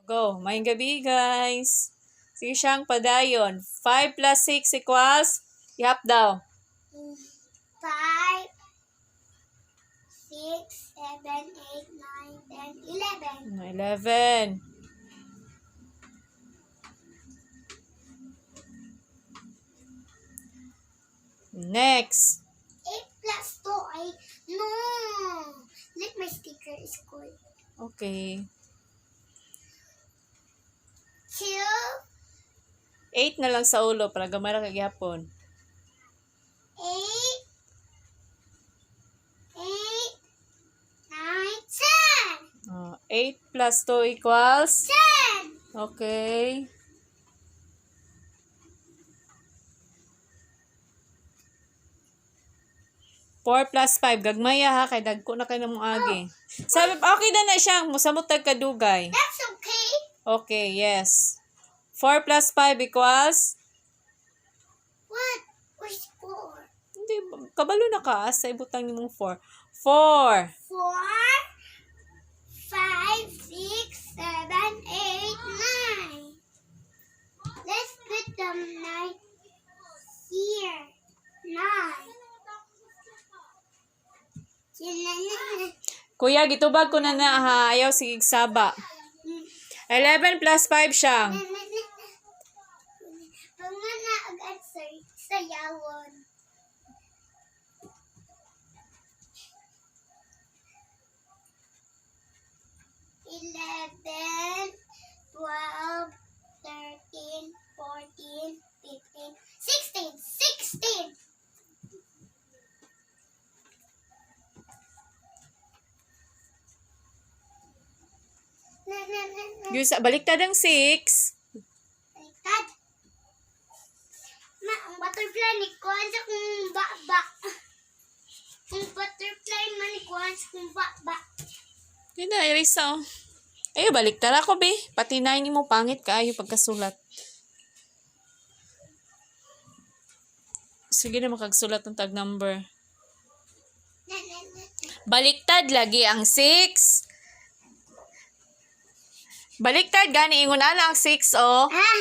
Go. Maying gabi, guys. Sige siyang padayon. 5 plus 6 equals? Ihap daw. 5, 6, 7, 8, 9, 10, 11. 11. Next. 8 plus 2 ay, no. Let my sticker is cool. Okay. 2, 8 na lang sa ulo para gamara kag yapon. 8, 8, 9, 10. 8 plus 2 equals? 10. Okay. Four plus 5. Gagmaya ha. Kay dagko na kayo na mong agi. Sabi, okay na siya. Musamot kadugay. That's okay. Okay, yes. 4 plus 5 equals? What? Where's 4? Hindi, kabalo na ka. Sa ibutang nimong 4. 4. 4, 5, 6, 7, 8, 9. Let's put them 9 here. 9. Kuya, gitubag ko na ha. Ayaw sige saba. 11 plus 5 siyang. Pangana agad sa yawon. Eleven, 12, 13, 14, 15, 16. Baliktad ang 6. Baliktad. Ma, ang butterfly ni Kuan sa kung ba. Ang butterfly man ni Kuan sa kung ba. Hindi na, erisa oh. Ayaw, baliktad ako be. Pati 9 mo pangit ka. Ayaw pagkasulat. Sige na makagsulat ng tag number. Baliktad lagi ang 6. Baliktad gani ingon ana ang 6 oh. Ah.